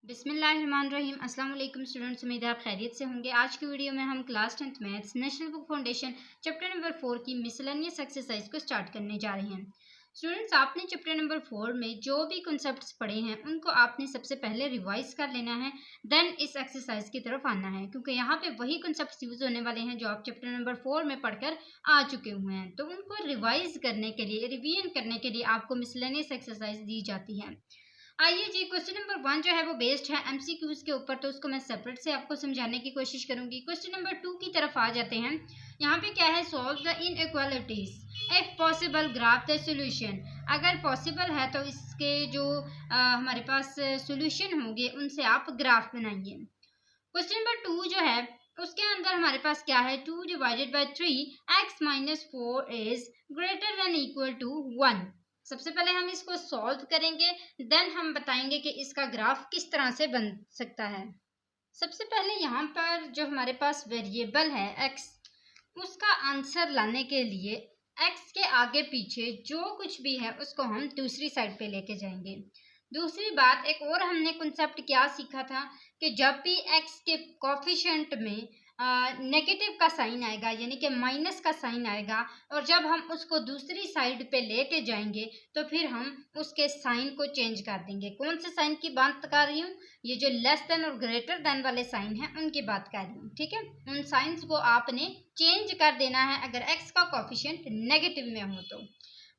बिस्मिल्लाहिर्रहमानिर्रहीम। अस्सलाम वालेकुम स्टूडेंट्स, उम्मीद है आप खैरियत से होंगे। आज की वीडियो में हम class 10th maths national book foundation chapter number 4 की मिसलेनियस एक्सरसाइज को स्टार्ट करने जा रहे हैं। स्टूडेंट्स, आपने चैप्टर नंबर 4 में जो भी कॉन्सेप्ट्स पढ़े हैं उनको आपने सबसे पहले रिवाइज कर लेना है, देन इस एक्सरसाइज की तरफ आना है, क्योंकि यहाँ पे वही कॉन्सेप्ट्स यूज होने वाले हैं जो आप चैप्टर नंबर 4 में पढ़कर आ चुके हुए हैं। तो उनको रिवाइज करने के लिए, रिवीजन करने के लिए आपको मिसलेनियस एक्सरसाइज दी जाती है। आइए जी, क्वेश्चन नंबर 1 जो है वो बेस्ड है एमसीक्यूज के ऊपर, तो उसको मैं सेपरेट से आपको समझाने की कोशिश करूंगी। क्वेश्चन नंबर 2 की तरफ आ जाते हैं। यहाँ पे क्या है, solve the inequalities if possible graph the solution. अगर पॉसिबल है तो इसके जो हमारे पास सॉल्यूशन होंगे उनसे आप ग्राफ बनाइए। क्वेश्चन नंबर 2 जो है उसके अंदर हमारे पास क्या है, 2 divided by 3 x minus 4 is greater than equal to 1। सबसे पहले हम इसको सॉल्व करेंगे, देन हम बताएंगे कि इसका ग्राफ किस तरह से बन सकता है। सबसे पहले यहाँ पर जो हमारे पास वेरिएबल है x, उसका आंसर लाने के लिए x के आगे पीछे जो कुछ भी है उसको हम दूसरी साइड पे लेके जाएंगे। दूसरी बात, एक और हमने कॉन्सेप्ट क्या सीखा था कि जब भी x के कोफिशिएंट में नेगेटिव का साइन आएगा, यानी कि माइनस का साइन आएगा, और जब हम उसको दूसरी साइड पे लेके जाएंगे तो फिर हम उसके साइन को चेंज कर देंगे। कौन से साइन की बात कर रही हूँ, ये जो लेस देन और ग्रेटर देन वाले साइन हैं उनकी बात कर रही हूँ। ठीक है, उन साइंस को आपने चेंज कर देना है अगर x का कोफिशिएंट नेगेटिव में हो तो।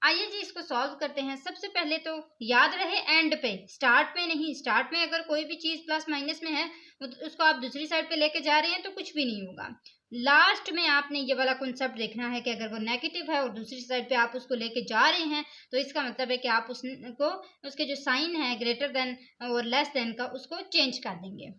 आइए जी, इसको सॉल्व करते हैं। सबसे पहले तो याद रहे एंड पे, स्टार्ट पे नहीं। स्टार्ट में अगर कोई भी चीज प्लस माइनस में है उसको आप दूसरी साइड पे लेके जा रहे हैं तो कुछ भी नहीं होगा। लास्ट में आपने ये वाला कॉन्सेप्ट देखना है कि अगर वो नेगेटिव है और दूसरी साइड पे आप उसको लेके जा रहे हैं तो इसका मतलब है कि आप उसको, उसके जो साइन है ग्रेटर देन और लेस देन का, उसको चेंज कर देंगे।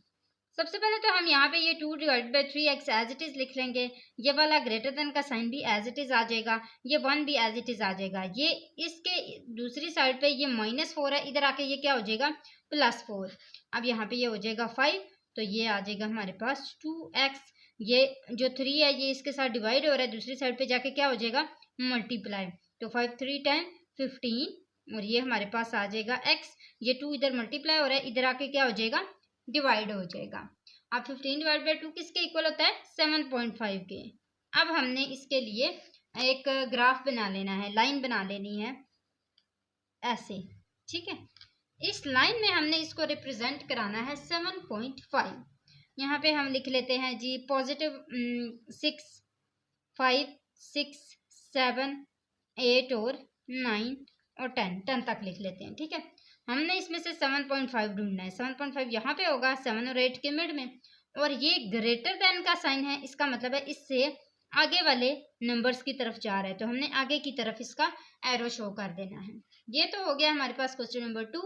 सबसे पहले तो हम यहाँ पे ये 2 divide by 3x as it is लिख लेंगे। ये वाला ग्रेटर देन का साइन भी एज इट इज आ जाएगा, ये 1 भी एज इट इज आ जाएगा। ये इसके दूसरी साइड पे ये -4 है, इधर आके ये क्या हो जाएगा, +4। अब यहाँ पे ये हो जाएगा 5, तो ये आ जाएगा हमारे पास 2x। ये जो 3 है ये इसके साथ डिवाइड हो रहा है, दूसरी साइड पे जाके क्या हो जाएगा, मल्टीप्लाई। तो 5 3 टाइम 15, और ये हमारे पास आ जाएगा x। ये 2 इधर मल्टीप्लाई हो रहा है, इधर आके क्या हो जाएगा, डिवाइड हो जाएगा। अब 15 डिवाइड बाई 2 किसके इक्वल होता है, 7.5 के। अब हमने इसके लिए एक ग्राफ बना लेना है, लाइन बना लेनी है ऐसे। ठीक है, इस लाइन में हमने इसको रिप्रेजेंट कराना है 7.5। यहाँ पे हम लिख लेते हैं जी पॉजिटिव 6 5 6 7 8 और 9 और 10 तक लिख लेते हैं। ठीक है, हमने इसमें से 7.5 ढूंढना है। 7.5 यहाँ पे होगा 7 और 8 के मिड में, और ये ग्रेटर देन का साइन है, इसका मतलब है इससे आगे वाले नंबर्स की तरफ जा रहा है, तो हमने आगे की तरफ इसका एरो शो कर देना है। ये तो हो गया हमारे पास क्वेश्चन नंबर 2।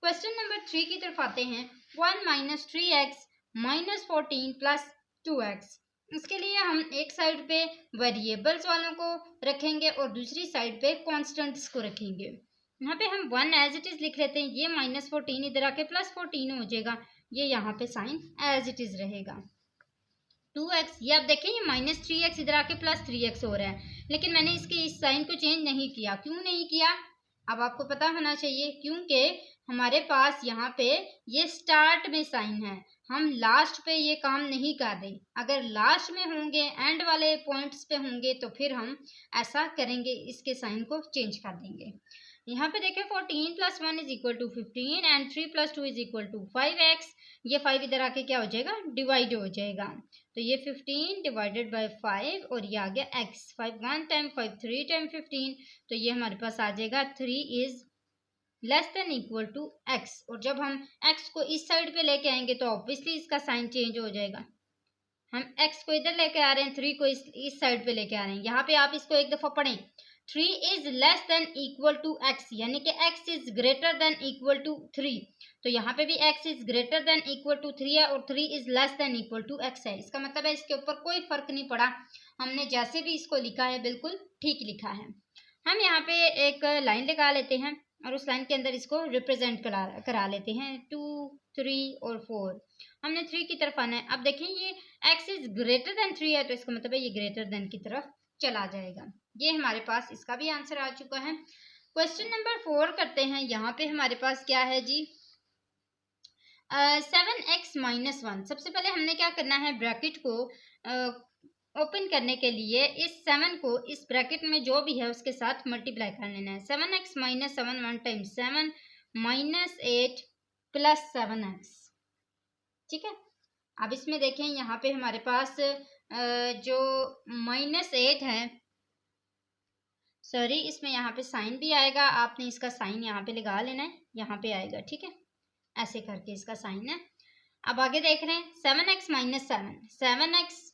क्वेश्चन नंबर 3 की तरफ आते हैं। 1 minus 3x minus 14 plus 2x। इसके लिए हम एक साइड पे वेरिएबल्स वालों को रखेंगे और दूसरी साइड पे कॉन्स्टेंट्स को रखेंगे। यहाँ पे हम 1 एज इट इज लिख लेते हैं, ये -14 इधर आके +14 हो जाएगा, ये यहाँ पे साइन एज इट इज रहेगा। 2x, ये आप देखें ये -3x इधर आके +3x हो रहा है, लेकिन मैंने इसके इस साइन को चेंज नहीं किया। क्यों नहीं किया, अब आपको पता होना चाहिए, क्योंकि हमारे पास यहाँ पे ये स्टार्ट में साइन है, हम लास्ट पे ये काम नहीं कर रहे। अगर लास्ट में होंगे, एंड वाले पॉइंट्स पे होंगे, तो फिर हम ऐसा करेंगे, इसके साइन को चेंज कर देंगे। यहाँ पे देखें 14 + 1 = 15 एंड 3 + 2 = 5x। ये 5 इधर आके क्या हो जाएगा, डिवाइड हो जाएगा, तो ये 15 डिवाइडेड बाय 5 और ये आ गया x। 5 1 टाइम 5 3 टाइम 15, तो ये हमारे पास आ जाएगा 3 is less than equal to x। और जब हम x को इस साइड पे लेके आएंगे तो ऑब्वियसली इसका साइन चेंज हो जाएगा। हम x को इधर लेके आ रहे हैं, 3 को इस साइड पे लेके आ रहे हैं। यहाँ पे आप इसको एक दफा पढ़ें, 3 is less than equal to x, यानी कि x is greater than equal to 3। तो यहाँ पे भी x is greater than equal to 3 है और 3 is less than equal to x है। इसका मतलब है इसके ऊपर कोई फर्क नहीं पड़ा, हमने जैसे भी इसको लिखा है बिल्कुल ठीक लिखा है। हम यहाँ पे एक लाइन लगा लेते हैं और उस लाइन के अंदर इसको रिप्रेजेंट करा लेते हैं। 2 3 और 4, हमने 3 की तरफ आना है। अब देखें ये x इज ग्रेटर देन 3 है, तो इसका मतलब है ये ग्रेटर देन की तरफ चला जाएगा। ये हमारे पास इसका भी आंसर आ चुका है। क्वेश्चन नंबर 4 करते हैं। यहाँ पे हमारे पास क्या है जी, 7x-1, सबसे पहले हमने क्या करना है, ब्रैकेट को ओपन करने के लिए इस 7 को इस ब्रैकेट में जो भी है उसके साथ मल्टीप्लाई कर लेना है। 7x-7 1 टाइम्स 7 -8 + 7x, ठीक है। अब इसमें देखें यहाँ पे हमारे पास जो -8 है, सॉरी इसमें यहाँ पे साइन भी आएगा, आपने इसका साइन यहाँ पे लगा लेना है, यहाँ पे आएगा, ठीक है, ऐसे करके इसका साइन है। अब आगे देख रहे हैं 7x-7, 7x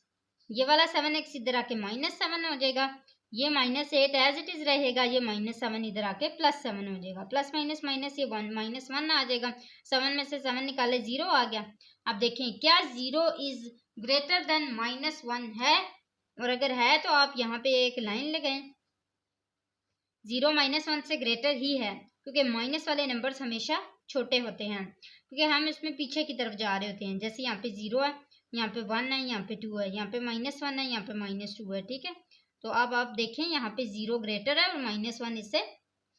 ये वाला 7x इधर आके -7 हो जाएगा, ये -8 एज इट इज रहेगा, ये -7 इधर आके +7 हो जाएगा, प्लस माइनस माइनस ये 1 -1 आ जाएगा, 7 में से 7 निकाले 0 आ गया। अब देखें क्या 0 इज ग्रेटर देन -1 है, और अगर है तो आप यहाँ पे एक लाइन लगाएं, 0 -1 से ग्रेटर ही है, क्योंकि माइनस वाले नंबर्स हमेशा छोटे होते हैं, क्योंकि हम इसमें पीछे की तरफ जा रहे होते हैं। जैसे यहाँ पे 0 है, यहाँ पे 1 है, यहाँ पे 2 है, यहाँ पे -1 है, यहाँ पे -2 है, ठीक है। तो अब आप देखें यहाँ पे 0 ग्रेटर है और -1 इससे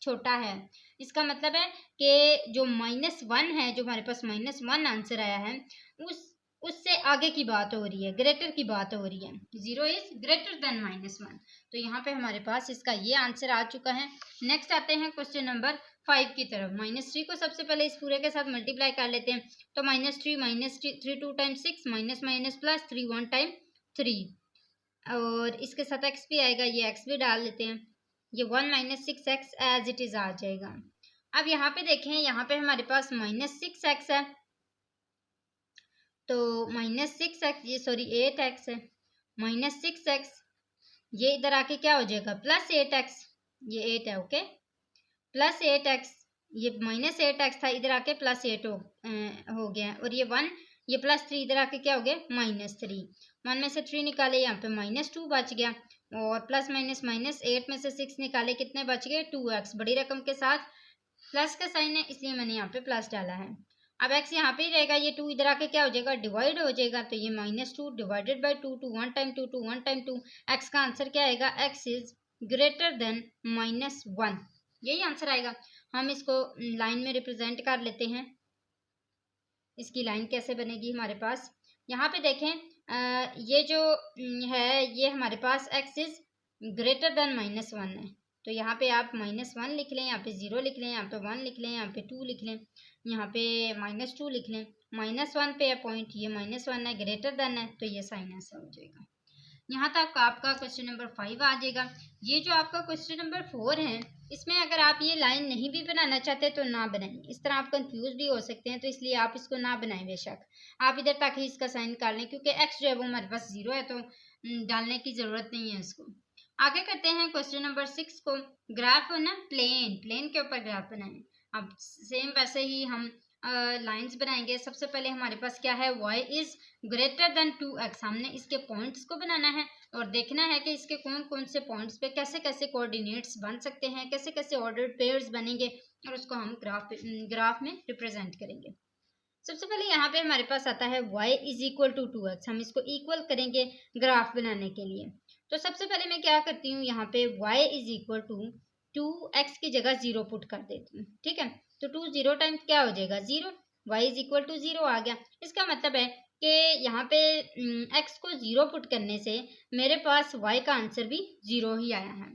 छोटा है। इसका मतलब है कि जो -1 है, जो हमारे पास -1 आंसर आया है, उससे आगे की बात हो रही है, ग्रेटर की बात हो रही है, 0 इज ग्रेटर देन -1। तो यहाँ पे हमारे पास इसका ये आंसर आ चुका है। नेक्स्ट आते हैं क्वेश्चन नंबर 5 की तरफ। -3 को सबसे पहले इस पूरे के साथ मल्टीप्लाई कर लेते हैं, तो -3 2 time 6 minus minus plus 3 1 time 3, और इसके साथ x भी आएगा, ये x भी डाल लेते हैं, ये 1 - 6x एज इट इज आ जाएगा। अब यहाँ पे देखें, यहाँ पे हमारे पास -6x है, तो -6x, ये सॉरी 8x है, -6x, ये इधर आके क्या हो जाएगा +8x, ये 8 है, ओके, +8x, ये -8x था, इधर आके +8 हो गया, और ये 1, ये +3 इधर आके क्या हो गया -3, 1 में से 3 निकाले, यहाँ पे -2 बच गया, और प्लस माइनस माइनस 8 में से 6 निकाले, कितने बच गए 2x, बड़ी रकम के साथ प्लस का साइन है, इसलिए मैंने यहाँ पे प्लस डाला है। अब x यहाँ पे ही रहेगा, ये 2 इधर आके क्या हो जाएगा डिवाइड हो जाएगा, तो ये -2 divided by 2, 2 1 time 2 2 1 time 2, x का आंसर क्या आएगा, x इज ग्रेटर देन -1, यही आंसर आएगा। हम इसको लाइन में रिप्रेजेंट कर लेते हैं। इसकी लाइन कैसे बनेगी हमारे पास, यहाँ पे देखें, ये जो है, ये हमारे पास x इज ग्रेटर देन -1 है, तो यहाँ पे आप -1 लिख लें, यहाँ पे 0 लिख लें, यहाँ पे 1 लिख लें, यहाँ पे 2 लिख लें, यहाँ पे -2 लिख लें, -1 पे है पॉइंट, ये -1 है, ग्रेटर देन है, तो ये साइन ऐसा हो जाएगा। यहाँ तक आपका क्वेश्चन नंबर 5 आ जाएगा। ये जो आपका क्वेश्चन नंबर 4 है, इसमें अगर आप ये लाइन नहीं भी बनाना चाहते तो ना बनाएं, इस तरह आप कंफ्यूज भी हो सकते हैं, तो इसलिए आप इसको ना बनाएं, बेशक आप इधर तक ही इसका साइन कर लें, क्योंकि x जो है वो हमारे पास 0 है, तो डालने की ज़रूरत नहीं है इसको। आगे करते हैं क्वेश्चन नंबर 6 को। ग्राफ ना प्लेन के ऊपर ग्राफ बनाएं। अब सेम वैसे ही हम लाइंस बनाएंगे। सबसे पहले हमारे पास क्या है, y is greater then 2x, हमने इसके पॉइंट्स को बनाना है और देखना है कि इसके कौन कौन से पॉइंट्स पे कैसे कैसे कोऑर्डिनेट्स बन सकते हैं, कैसे कैसे ऑर्डर्ड पेयर्स बनेंगे, और उसको हम ग्राफ में रिप्रेजेंट करेंगे। सबसे पहले यहाँ पे हमारे पास आता है y is equal to 2x, हम इसको इक्वल करेंगे ग्राफ बनाने के लिए। तो सबसे पहले मैं क्या करती हूँ, यहाँ पे y is equal to 2x की जगह 0 पुट कर देती हूँ, ठीक है। तो 2 0 टाइम्स क्या हो जाएगा 0, y इज इक्वल टू 0 आ गया। इसका मतलब है कि यहाँ पे x को 0 पुट करने से मेरे पास y का आंसर भी 0 ही आया है।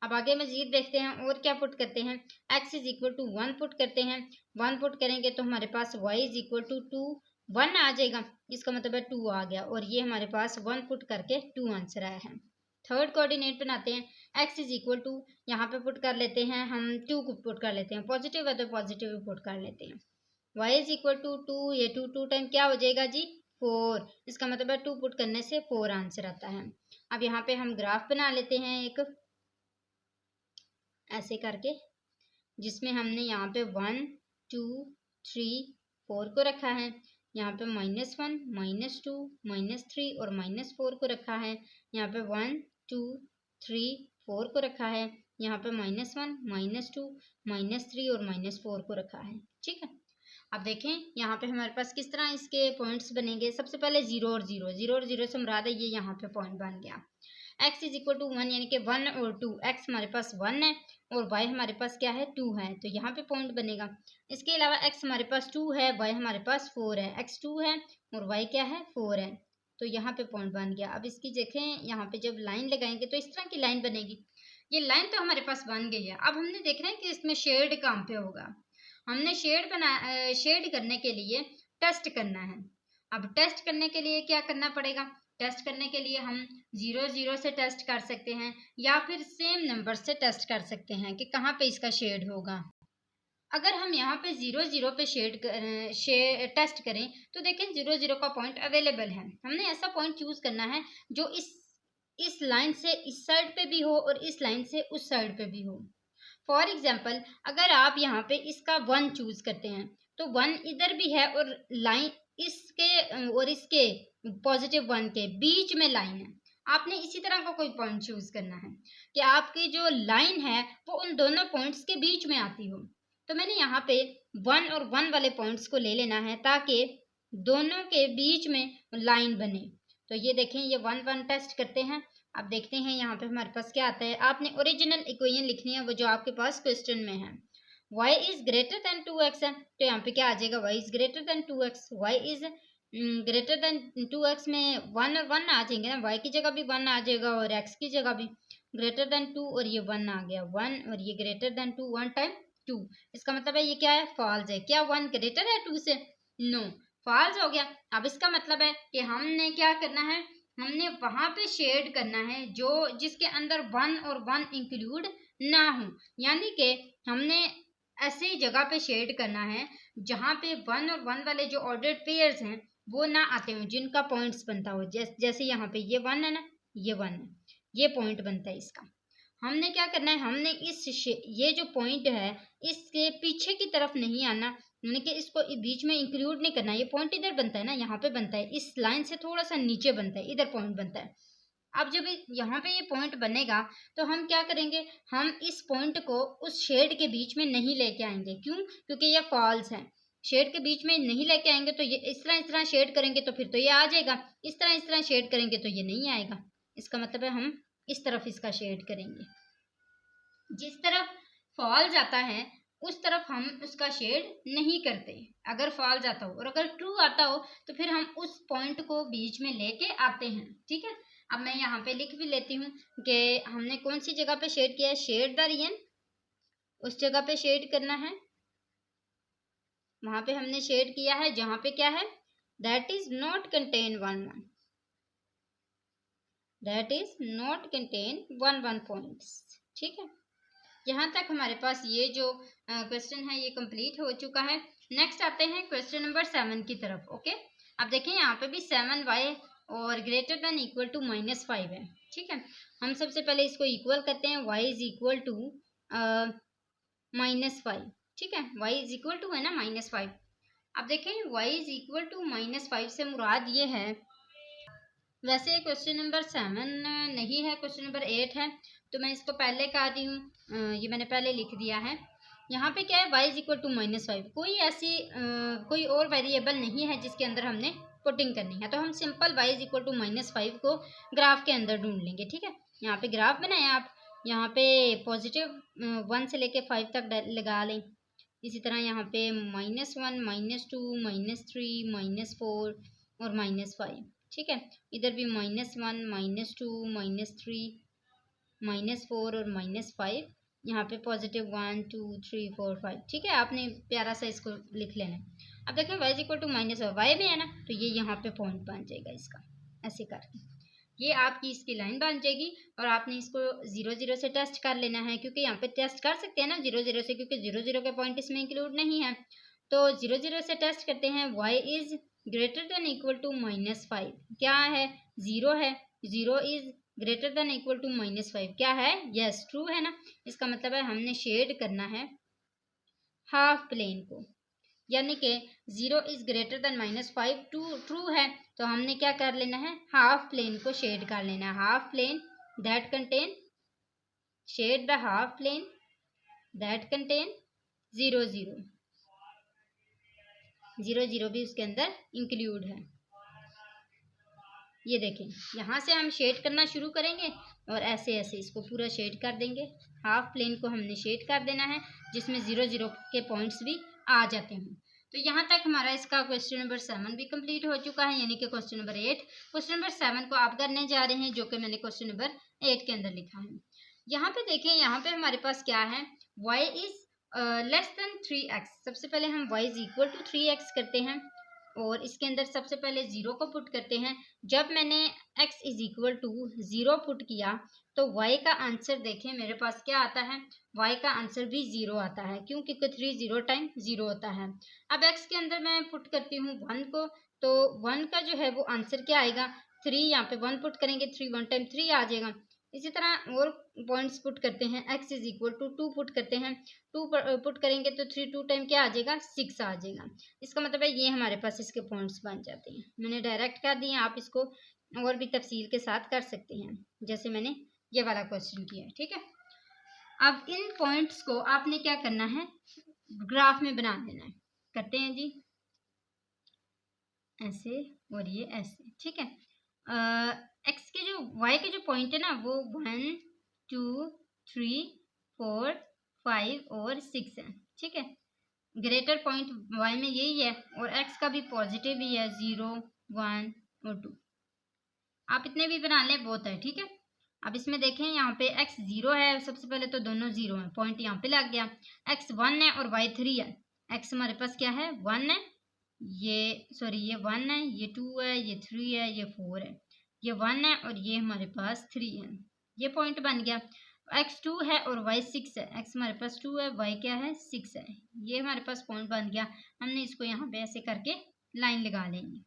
अब आगे मजीद देखते हैं और क्या पुट करते हैं, x is equal to 1 put करते हैं, 1 पुट करेंगे तो हमारे पास y इज इक्वल टू 2 1 आ जाएगा, इसका मतलब है 2 आ गया, और ये हमारे पास 1 पुट करके 2 आंसर आया है। थर्ड कोऑर्डिनेट बनाते हैं, x इज इक्वल टू, यहाँ पे पुट कर लेते हैं हम 2 को पुट कर लेते हैं, पॉजिटिव है तो पॉजिटिव पुट कर लेते हैं, y इज इक्वल टू 2, ये 2 टाइम क्या हो जाएगा जी 4, इसका मतलब है 2 पुट करने से 4 आंसर आता है। अब यहाँ पे हम ग्राफ बना लेते हैं एक ऐसे करके, जिसमें हमने यहाँ पे 1 2 3 4 को रखा है, यहाँ पे -1 -2 -3 और -4 को रखा है, यहाँ पे 1 2 3 4 को रखा है, यहाँ पे -1 -2 -3 और -4 को रखा है, ठीक है। अब देखें यहाँ पे हमारे पास किस तरह इसके पॉइंट्स बनेंगे। सबसे पहले 0 और 0 से मुराद है ये यहाँ पे पॉइंट बन गया। x इज इक्वल टू 1 यानी कि 1 और 2, x हमारे पास 1 है और y हमारे पास क्या है 2 है, तो यहाँ पे पॉइंट बनेगा। इसके अलावा x हमारे पास 2 है, y हमारे पास 4 है, x 2 है और y क्या है 4 है, तो यहाँ पे पॉइंट बन गया। अब इसकी देखें यहाँ पे जब लाइन लगाएंगे तो इस तरह की लाइन बनेगी। ये लाइन तो हमारे पास बन गई है। अब हमने देखना है कि इसमें शेड कहाँ पे होगा। हमने शेड करने के लिए टेस्ट करना है। अब टेस्ट करने के लिए क्या करना पड़ेगा, टेस्ट करने के लिए हम 0 0 से टेस्ट कर सकते हैं या फिर सेम नंबर से टेस्ट कर सकते हैं कि कहाँ पे इसका शेड होगा। अगर हम यहाँ पे 0 0 पे टेस्ट करें तो देखें 0 0 का पॉइंट अवेलेबल है। हमने ऐसा पॉइंट चूज करना है जो इस लाइन से इस साइड पे भी हो और इस लाइन से उस साइड पे भी हो। फॉर एग्जाम्पल अगर आप यहाँ पे इसका 1 चूज करते हैं तो 1 इधर भी है और लाइन इसके और इसके पॉजिटिव 1 के बीच में लाइन है। आपने इसी तरह का कोई पॉइंट चूज करना है कि आपकी जो लाइन है वो उन दोनों पॉइंट्स के बीच में आती हो। तो मैंने यहाँ पे 1 और 1 वाले पॉइंट्स को ले लेना है ताकि दोनों के बीच में लाइन बने। तो ये देखें, ये 1 1 टेस्ट करते हैं। अब देखते हैं यहाँ पे हमारे पास क्या आता है। आपने ओरिजिनल इक्वेशन लिखनी है, वो जो आपके पास क्वेश्चन में है। y is greater then 2x है, तो यहाँ पे क्या आ जाएगा, y is greater then 2x। y is greater then 2x में 1 और 1 आ जाएंगे ना, y की जगह भी 1 आ जाएगा और x की जगह भी। ग्रेटर देन 2 और ये 1 आ गया 1 और ये ग्रेटर देन 2, 1 टाइम 2। इसका मतलब है ये क्या है, फॉल्स है। क्या 1 ग्रेटर है 2 से? नो, फॉल्स हो गया। अब इसका मतलब है कि हमने क्या करना है, हमने वहां पे शेड करना है जो जिसके अंदर 1 और 1 इंक्लूड ना हो, यानी कि हमने ऐसी जगह पे शेड करना है जहां पे 1 और 1 वाले जो ऑर्डर्ड पेयर्स हैं वो ना आते हो, जिनका पॉइंट्स बनता हो। जैसे यहाँ पे ये 1 है ना, ये 1 है, ये पॉइंट बनता है इसका। हमने क्या करना है, हमने ये जो पॉइंट है इसके पीछे की तरफ नहीं आना, यानी कि इसको बीच में इंक्लूड नहीं करना। ये पॉइंट इधर बनता है ना, यहाँ पे बनता है, इस लाइन से थोड़ा सा नीचे बनता है, इधर पॉइंट बनता है। अब जब यहाँ पे ये पॉइंट बनेगा तो हम क्या करेंगे, हम इस पॉइंट को उस शेड के बीच में नहीं लेके आएंगे। क्यों? क्योंकि ये फॉल्स है। शेड के बीच में नहीं लेके आएंगे तो ये इस तरह शेड करेंगे तो फिर तो ये आ जाएगा, इस तरह शेड करेंगे तो ये नहीं आएगा। इसका मतलब है हम इस तरफ इसका शेड करेंगे। जिस तरफ फॉल जाता है उस तरफ हम उसका शेड नहीं करते, अगर फॉल जाता हो। और अगर ट्रू आता हो तो फिर हम उस पॉइंट को बीच में लेके आते हैं। ठीक है, अब मैं यहाँ पे लिख भी लेती हूँ कि हमने कौन सी जगह पे शेड किया है, शेड द रीजन, उस जगह पे शेड करना है। वहां पे हमने शेड किया है जहां पे क्या है, that is not contain 1 1, that is not contain 1 1 points. ठीक है, यहाँ तक हमारे पास ये जो क्वेश्चन है ये कंप्लीट हो चुका है। नेक्स्ट आते हैं क्वेश्चन नंबर 7 की तरफ। ओके, अब देखें यहाँ पे भी 7y और ग्रेटर देन इक्वल टू -5 है। ठीक है, हम सबसे पहले इसको इक्वल करते हैं, y इज इक्वल टू -5। ठीक है, y इज इक्वल टू है ना -5। अब देखें y इज इक्वल टू -5 से मुराद ये है, वैसे क्वेश्चन नंबर 7 नहीं है, क्वेश्चन नंबर 8 है, तो मैं इसको पहले कह रही हूँ, ये मैंने पहले लिख दिया है। यहाँ पे क्या है, y इज इक्वल टू -5, कोई ऐसी कोई और वेरिएबल नहीं है जिसके अंदर हमने पुटिंग करनी है, तो हम simple y is equal to -5 को ग्राफ के अंदर ढूंढ लेंगे। ठीक है, यहाँ पे ग्राफ बनाए आप, यहाँ पे पॉजिटिव 1 से लेके 5 तक लगा लें। इसी तरह यहाँ पे -1 -2 -3 -4 और -5। ठीक है, इधर भी -1 -2 -3 -4 और -5, यहाँ पे पॉजिटिव 1 2 3 4 5। ठीक है, आपने प्यारा सा इसको लिख लेना है। अब देखें y is equal to -y भी है ना, तो ये यहाँ पे पॉइंट बन जाएगा इसका, ऐसे करके ये आपकी इसकी लाइन बन जाएगी। और आपने इसको 0 0 से टेस्ट कर लेना है, क्योंकि यहाँ पे टेस्ट कर सकते हैं ना 0 0 से, क्योंकि 0 0 के पॉइंट इसमें इंक्लूड नहीं है। तो 0 0 से टेस्ट करते हैं, y is greater than equal to -5, क्या है 0 है, 0 is greater than equal to -5, क्या है, यस ट्रू है ना। इसका मतलब है हमने शेड करना है हाफ प्लेन को, यानी कि 0 इज ग्रेटर देन -5 ट्रू है, तो हमने क्या कर लेना है, हाफ प्लेन को शेड कर लेना है। Half plane that contain, shade the half plane that contain 0 0, 0 0 भी उसके अंदर इंक्लूड है। ये देखें, यहाँ से हम शेड करना शुरू करेंगे और ऐसे ऐसे इसको पूरा शेड कर देंगे। हाफ प्लेन को हमने शेड कर देना है जिसमें 0 0 के पॉइंट्स भी आ जाते हैं। तो यहाँ तक हमारा इसका क्वेश्चन नंबर 7 भी कंप्लीट हो चुका है, यानी कि क्वेश्चन नंबर 8। क्वेश्चन नंबर 7 को आप करने जा रहे हैं, जो कि मैंने क्वेश्चन नंबर 8 के अंदर लिखा है। यहाँ पे देखें, यहाँ पे हमारे पास क्या है, y is less than 3x। सबसे पहले हम y is equal to 3x करते हैं और इसके अंदर सबसे पहले 0 को पुट करते हैं। जब मैंने x is equal to 0 put किया तो y का आंसर देखें मेरे पास क्या आता है, y का आंसर भी 0 आता है, क्योंकि 3 0 टाइम 0 होता है। अब x के अंदर मैं पुट करती हूँ 1 को, तो 1 का जो है वो आंसर क्या आएगा, 3। यहाँ पे 1 पुट करेंगे, 3 1 टाइम 3 आ जाएगा। इसी तरह और पॉइंट्स पुट करते हैं, x is equal to 2 put करते हैं, 2 पुट करेंगे तो 3 2 टाइम क्या आ जाएगा, 6 आ जाएगा। इसका मतलब है ये हमारे पास इसके पॉइंट्स बन जाते हैं। मैंने डायरेक्ट कर दिए, आप इसको और भी तफसील के साथ कर सकते हैं जैसे मैंने ये वाला क्वेश्चन किया है, ठीक है। अब इन पॉइंट्स को आपने क्या करना है, ग्राफ में बना देना है। करते हैं जी, ऐसे और ये ऐसे, ठीक है। एक्स के जो वाई के जो पॉइंट है ना वो 1 2 3 4 5 और 6 है, ठीक है। ग्रेटर पॉइंट वाई में यही है और एक्स का भी पॉजिटिव ही है, 0 1 और 2। आप इतने भी बना लें बहुत है, ठीक है। अब इसमें देखें, यहाँ पे x 0 है, सबसे पहले तो दोनों 0 है, पॉइंट यहाँ पे लग गया। x 1 है और y 3 है। x हमारे पास क्या है, 1 है, ये 1 है, ये 2 है, ये 3 है, ये 4 है, ये 1 है और ये हमारे पास 3 है। ये पॉइंट बन गया। x 2 है और y 6 है। x हमारे पास 2 है, y क्या है 6 है। ये हमारे पास पॉइंट बन गया। हमने इसको यहाँ पे ऐसे करके लाइन लगा लेंगे।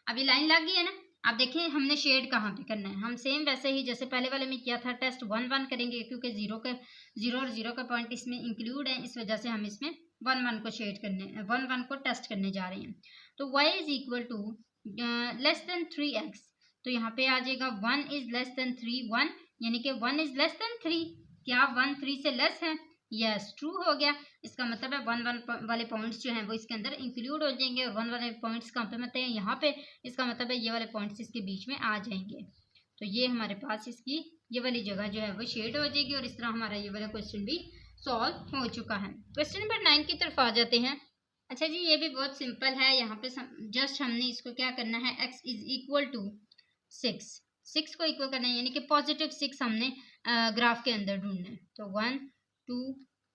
अभी लाइन लग गई है ना। आप देखें हमने शेड कहाँ पे करना है, हम सेम वैसे ही जैसे पहले वाले में किया था, टेस्ट 1 1 करेंगे, क्योंकि 0 और 0 का पॉइंट इसमें इंक्लूड है, इस वजह से हम इसमें 1 1 को शेड करने 1 1 को टेस्ट करने जा रहे हैं। तो y is equal to less than 3x, तो यहाँ पे आ जाएगा 1 इज लेस देन 3 1, यानी कि 1 इज लेस देन 3। क्या 1 3 से लेस है, यस ट्रू हो गया। इसका मतलब है 1 1 वाले पॉइंट्स जो हैं वो इसके अंदर इंक्लूड हो जाएंगे और 1 वाले पॉइंट्स कहाँ पे मतलब है, यहाँ पे। इसका मतलब है ये वाले पॉइंट्स इसके बीच में आ जाएंगे। तो ये हमारे पास इसकी ये वाली जगह जो है वो शेड हो जाएगी और इस तरह हमारा ये वाला क्वेश्चन भी सॉल्व हो चुका है। क्वेश्चन नंबर 9 की तरफ आ जाते हैं। अच्छा जी, ये भी बहुत सिंपल है। यहाँ पे जस्ट हमने इसको क्या करना है, x इज इक्वल टू 6 को इक्वल करना है, यानी कि पॉजिटिव 6 हमने ग्राफ के अंदर ढूंढना है। तो 1 2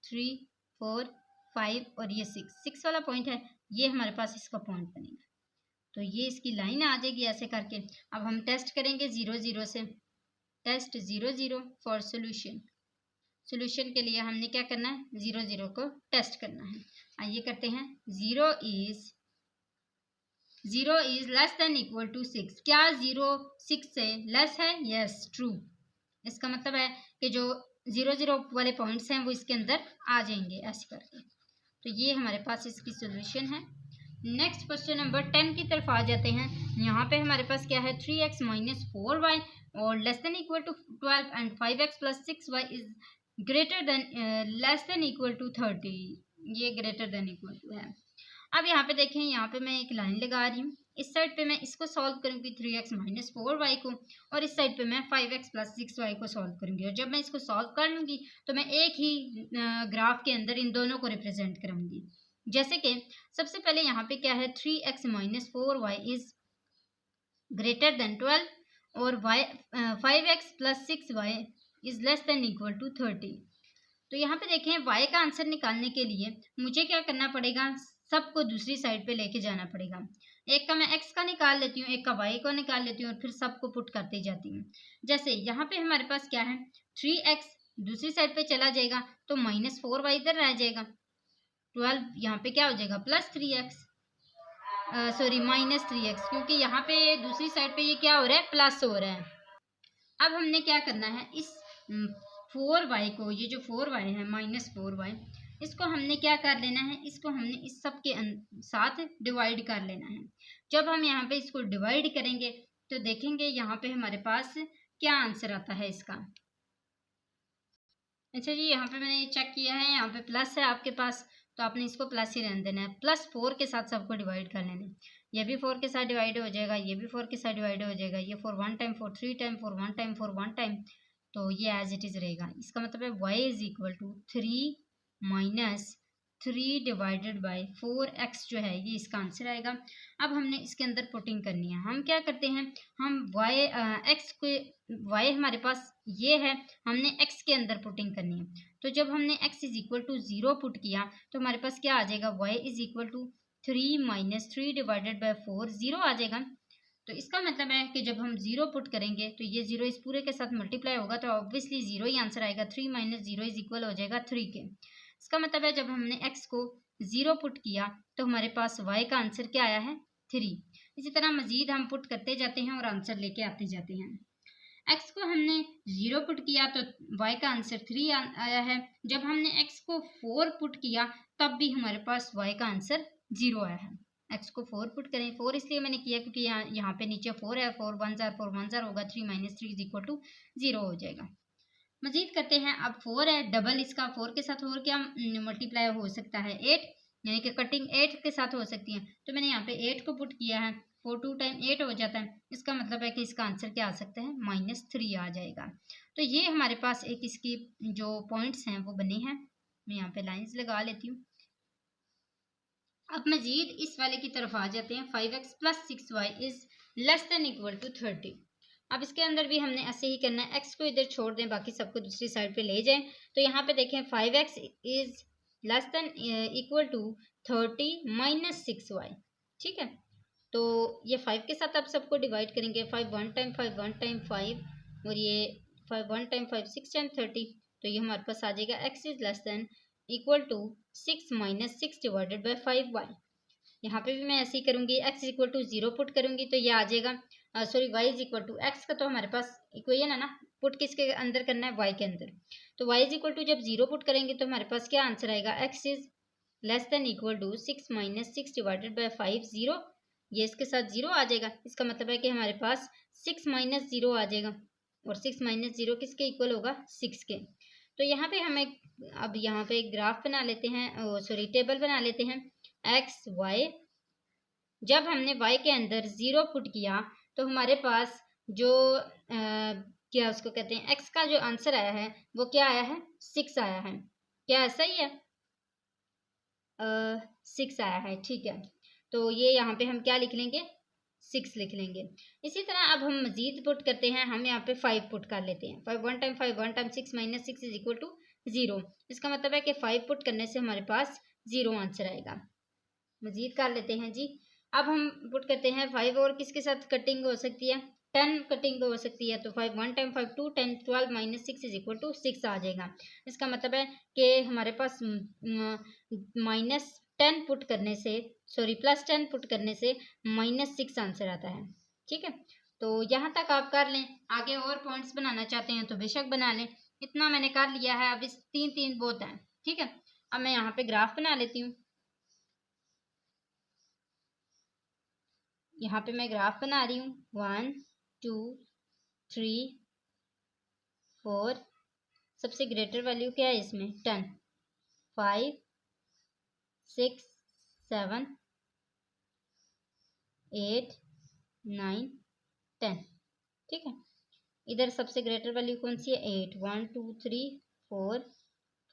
3 4 5 और ये 6 वाला पॉइंट है, ये हमारे पास इसका पॉइंट बनेगा। तो ये इसकी लाइन आ जाएगी ऐसे करके। अब हम टेस्ट करेंगे 0 0 से, टेस्ट 0 0 फॉर सोल्यूशन। सोल्यूशन के लिए हमने क्या करना है, 0 0 को टेस्ट करना है। आइए करते हैं। 0 is less than equal to 6। क्या 0 6 से लेस है, यस ट्रू। इसका मतलब है कि जो 0 0 वाले पॉइंट्स हैं वो इसके अंदर आ जाएंगे ऐसे करके। तो ये हमारे पास इसकी सोल्यूशन है। नेक्स्ट क्वेश्चन नंबर 10 की तरफ आ जाते हैं। यहाँ पे हमारे पास क्या है, 3x माइनस 4y और less than equal to 12 and 5x plus 6y is greater than less than equal to 30। ये ग्रेटर देन इक्वल टू है। अब यहाँ पे देखें, यहाँ पे मैं एक लाइन लगा रही हूँ। इस साइड पे मैं इसको सॉल्व करूँगी 3x माइनस 4y को, और इस साइड पे मैं 5x प्लस 6y को सॉल्व करूँगी। और जब मैं इसको सॉल्व कर लूँगी तो मैं एक ही ग्राफ के अंदर इन दोनों को रिप्रेजेंट करूँगी। जैसे कि सबसे पहले यहाँ पे क्या है, 3x minus 4y is greater then 12 और 5x plus 6y is less than equal to 30। तो यहाँ पे देखें, y का आंसर निकालने के लिए मुझे क्या करना पड़ेगा, सबको दूसरी साइड पे लेके जाना पड़ेगा। एक का मैं x का निकाल लेती हूँ, एक का y को निकाल लेती हूँ और फिर सबको पुट करते जाती हूँ। जैसे यहाँ पे हमारे पास क्या है, 3x दूसरी साइड पे चला जाएगा तो माइनस 4y इधर रह जाएगा। 12 यहाँ पे क्या हो जाएगा, plus 3x, sorry minus 3x, क्योंकि यहाँ पे दूसरी साइड पे ये क्या हो रहा है, प्लस हो रहा है। अब हमने क्या करना है, इस 4y को, ये जो 4y है माइनस 4y, इसको हमने क्या कर लेना है, इसको हमने इस सब के साथ डिवाइड कर लेना है। जब हम यहाँ पे इसको डिवाइड करेंगे तो देखेंगे यहाँ पे हमारे पास क्या आंसर आता है इसका। अच्छा जी, यहाँ पे मैंने चेक किया है, यहाँ पे प्लस है आपके पास, तो आपने इसको प्लस ही रहने देना है। प्लस 4 के साथ सबको डिवाइड कर लेना है। ये भी 4 के साथ डिवाइड हो जाएगा, ये भी 4 के साथ डिवाइड हो जाएगा, ये 4 1 टाइम, 4 3 टाइम, 4 1 टाइम, 4 1 टाइम, तो ये एज इट इज़ रहेगा। इसका मतलब है y is equal to 3 minus 3 divided by 4x जो है ये इसका आंसर आएगा। अब हमने इसके अंदर पुटिंग करनी है। हम क्या करते हैं, हम x को y हमारे पास ये है, हमने x के अंदर पुटिंग करनी है। तो जब हमने x is equal to 0 put किया तो हमारे पास क्या आ जाएगा, y is equal to 3 minus 3 divided by 4, 0 आ जाएगा। तो इसका मतलब है कि जब हम 0 पुट करेंगे तो ये 0 इस पूरे के साथ मल्टीप्लाई होगा तो ऑब्वियसली 0 ही आंसर आएगा। 3 माइनस 0 इज इक्वल हो जाएगा 3 के। इसका मतलब है जब हमने x को 0 पुट किया तो हमारे पास y का आंसर क्या आया है, 3। इसी तरह मजीद हम पुट करते जाते हैं और आंसर लेके आते जाते हैं। x को हमने 0 पुट किया तो y का आंसर 3 आया है। जब हमने x को 4 पुट किया तब भी हमारे पास y का आंसर 0 आया है। x को 4 पुट करें, 4 इसलिए मैंने किया क्योंकि यहाँ पे नीचे 4 है, 4 1 जार होगा, 3 माइनस 3 इज इक्वल टू 0 हो जाएगा। मजीद करते हैं, अब 4 है, डबल इसका 4 के साथ और क्या मल्टीप्लाई हो सकता है, 8, यानी कि कटिंग 8 के साथ हो सकती है। तो मैंने यहाँ पे 8 को पुट किया है, 4 2 टाइम 8 हो जाता है। इसका मतलब है कि इसका आंसर क्या आ सकता है, -3 आ जाएगा। तो ये हमारे पास एक इसकी जो पॉइंट्स हैं वो बने हैं। मैं यहाँ पे लाइन्स लगा लेती हूँ। अब मजीद इस वाले की तरफ आ जाते हैं। 5x + 6y is less than equal to 30। अब इसके अंदर भी हमने ऐसे ही करना है, x को इधर छोड़ दें, बाकी सबको दूसरी साइड पे ले जाएं। तो यहाँ पे देखें 5x is less than equal to 30 minus 6y। ठीक है, तो ये 5 के साथ आप सबको डिवाइड करेंगे, 5 1 टाइम 5 1 टाइम 5, और ये 5 1 टाइम 5 6 टाइम 30। तो ये हमारे पास आ जाएगा x is less than equal to 6 minus 6 divided by 5y। यहाँ पे भी मैं ऐसे ही करूँगी, x इक्वल टू 0 पुट करूँगी तो ये आ जाएगा, sorry y is equal to x का तो हमारे पास इक्वेशन है ना, पुट किसके अंदर करना है, y के अंदर। तो y इज इक्वल टू जब 0 पुट करेंगे तो हमारे पास क्या आंसर आएगा, x is less than equal to 6 minus 6 divided by 5, 0, ये इसके साथ 0 आ जाएगा। इसका मतलब है कि हमारे पास 6 माइनस 0 आ जाएगा, और 6 माइनस 0 किसके इक्वल होगा, 6 के। तो यहाँ पे हमें अब यहाँ पे एक ग्राफ बना लेते हैं, सॉरी टेबल बना लेते हैं, एक्स वाई। जब हमने y के अंदर 0 पुट किया तो हमारे पास जो क्या उसको कहते हैं, x का जो आंसर आया है वो क्या आया है, 6 आया है। क्या ऐसा ही है, 6 आया है। ठीक है, तो ये यहाँ पे हम क्या लिख लेंगे, 6 लिख लेंगे। इसी तरह अब हम मजीद पुट करते हैं, हम यहाँ पे 5 पुट कर लेते हैं। 5 1 time 5 1 time 6 minus 6 is equal to 0। इसका मतलब है कि 5 पुट करने से हमारे पास 0 आंसर आएगा। मजीद कर लेते हैं जी। अब हम पुट करते हैं 5, और किसके साथ कटिंग हो सकती है, 10 कटिंग हो सकती है। तो 5 1 time 5 2 time 12 minus 6 is equal to 6 आ जाएगा। इसका मतलब है कि हमारे पास -10 पुट करने से, सॉरी +10 पुट करने से -6 आंसर आता है। ठीक है, तो यहाँ तक आप कर लें। आगे और पॉइंट्स बनाना चाहते हैं तो बेशक बना लें, इतना मैंने कर लिया है। अब इस 3 बहुत हैं। ठीक है, अब मैं यहाँ पे ग्राफ बना लेती हूँ। यहाँ पे मैं ग्राफ बना रही हूँ, 1 2 3 4, सबसे ग्रेटर वैल्यू क्या है इसमें, 10, 5 6 7 8 9 10। ठीक है, इधर सबसे ग्रेटर वैल्यू कौन सी है, 8, 1 2 3 4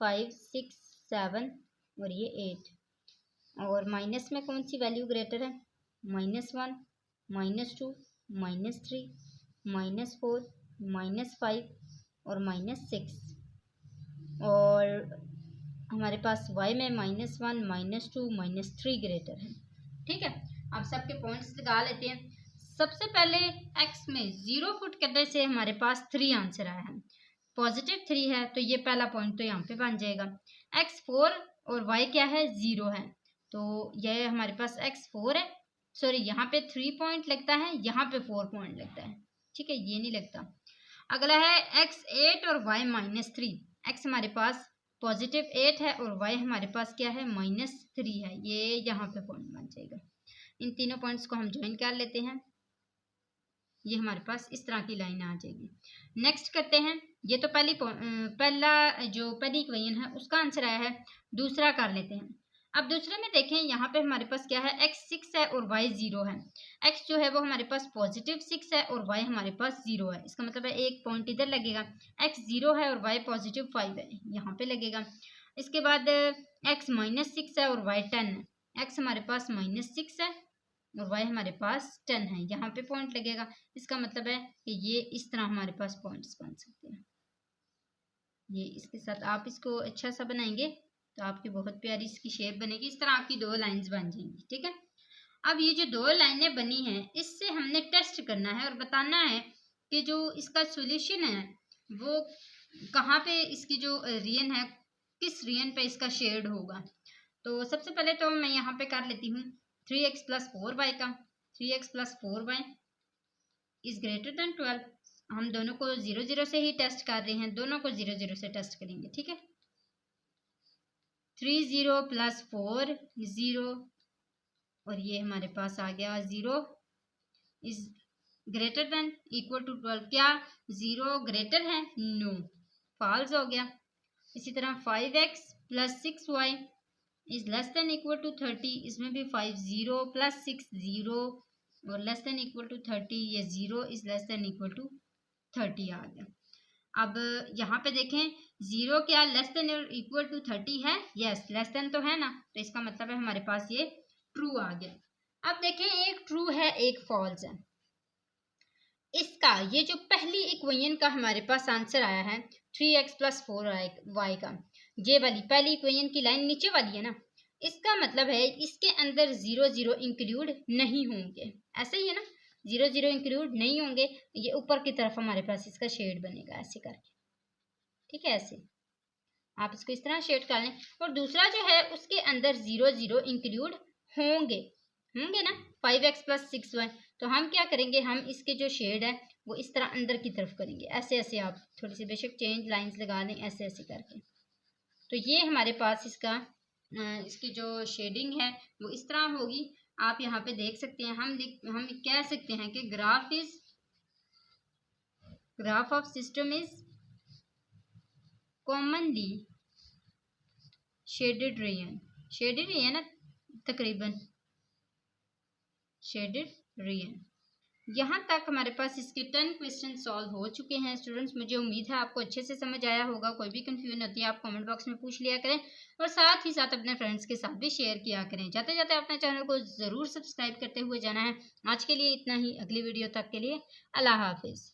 5 6 7, और ये 8। और माइनस में कौन सी वैल्यू ग्रेटर है, -1 -2 -3 -4 -5 और -6। और हमारे पास y में -1 -2 -3 ग्रेटर है। ठीक है, अब सबके पॉइंट्स लगा लेते हैं। सबसे पहले x में 0 पुट करने से हमारे पास 3 आंसर आया है, पॉजिटिव 3 है, तो ये पहला पॉइंट तो यहाँ पे बन जाएगा। x 4 और y क्या है, 0 है, तो यह हमारे पास x 4 है, सॉरी यहाँ पे 3 पॉइंट लगता है, यहाँ पे 4 पॉइंट लगता है। ठीक है, ये नहीं लगता। अगला है x 8 और y -3। x हमारे पास पॉजिटिव 8 है और y हमारे पास क्या है, -3 है, ये यहाँ पे पॉइंट बन जाएगा। इन तीनों पॉइंट्स को हम ज्वाइन कर लेते हैं, ये हमारे पास इस तरह की लाइन आ जाएगी। नेक्स्ट करते हैं, ये तो पहला जो पहली इक्वेशन है उसका आंसर आया है, दूसरा कर लेते हैं। अब दूसरे में देखें, यहाँ पे हमारे पास क्या है, x 6 है और y 0 है। x जो है वो हमारे पास पॉजिटिव 6 है और y हमारे पास 0 है। इसका मतलब है एक पॉइंट इधर लगेगा, x 0 है और y पॉजिटिव 5 है, यहाँ पे लगेगा। इसके बाद x -6 है और y 10 है। x हमारे पास -6 है और y हमारे पास 10 है, यहाँ पे पॉइंट लगेगा। इसका मतलब है कि ये इस तरह हमारे पास पॉइंट्स बन सकते हैं। ये इसके साथ आप इसको अच्छा सा बनाएंगे तो आपकी बहुत प्यारी इसकी शेप बनेगी। इस तरह आपकी दो लाइंस बन जाएंगी, ठीक है। अब ये जो दो लाइनें बनी हैं, इससे हमने टेस्ट करना है और बताना है कि जो इसका सॉल्यूशन है वो कहाँ पे, इसकी जो रीजन है किस रीजन पे इसका शेड होगा। तो सबसे पहले तो मैं यहाँ पे कर लेती हूँ 3x + 4y का। 3x + 4y is greater then 12। हम दोनों को 0 0 से ही टेस्ट कर रहे हैं, दोनों को 0 0 से टेस्ट करेंगे, ठीक है। 3 0 + 4 0 और ये हमारे पास आ गया 0 is greater than equal to 12। क्या 0 ग्रेटर है? नो, फॉल्स हो गया। इसी तरह 5x + 6y is less than equal to 30। इसमें भी 5 0 + 6 0 और लेस देन इक्वल टू 30, ये 0 is less than equal to 30 आ गया। अब यहाँ पे देखें 0 क्या लेस देन इक्वल टू 30 है? यस, लेस देन तो है ना, तो इसका मतलब है हमारे पास ये ट्रू आ गया। अब देखें एक ट्रू है एक फॉल्स है। इसका ये जो पहली इक्वेशन का हमारे पास आंसर आया है 3x + 4y का, ये वाली पहली इक्वेशन की लाइन नीचे वाली है ना, इसका मतलब है इसके अंदर 0 0 इंक्लूड नहीं होंगे। ऐसे ही है ना, 0 0 इंक्लूड नहीं होंगे। ये ऊपर की तरफ हमारे पास इसका शेड बनेगा ऐसे करके, ठीक है। ऐसे आप इसको इस तरह शेड कर लें। और दूसरा जो है उसके अंदर 0 0 इंक्लूड होंगे, होंगे ना, 5x + 6y। तो हम क्या करेंगे, हम इसके जो शेड है वो इस तरह अंदर की तरफ करेंगे, ऐसे ऐसे। आप थोड़ी सी बेशक चेंज लाइंस लगा दें ऐसे ऐसे करके। तो ये हमारे पास इसका इसकी जो शेडिंग है वो इस तरह होगी। आप यहाँ पे देख सकते हैं, हम कह सकते हैं कि graph of system is commonly shaded region. Shaded ही है ना, तकरीबन शेडेड रीजन। यहाँ तक हमारे पास इसके 10 क्वेश्चन सॉल्व हो चुके हैं स्टूडेंट्स। मुझे उम्मीद है आपको अच्छे से समझ आया होगा। कोई भी कंफ्यूजन होती है आप कमेंट बॉक्स में पूछ लिया करें और साथ ही साथ अपने फ्रेंड्स के साथ भी शेयर किया करें। जाते जाते अपने चैनल को ज़रूर सब्सक्राइब करते हुए जाना है। आज के लिए इतना ही, अगली वीडियो तक के लिए अल्लाह हाफिज़।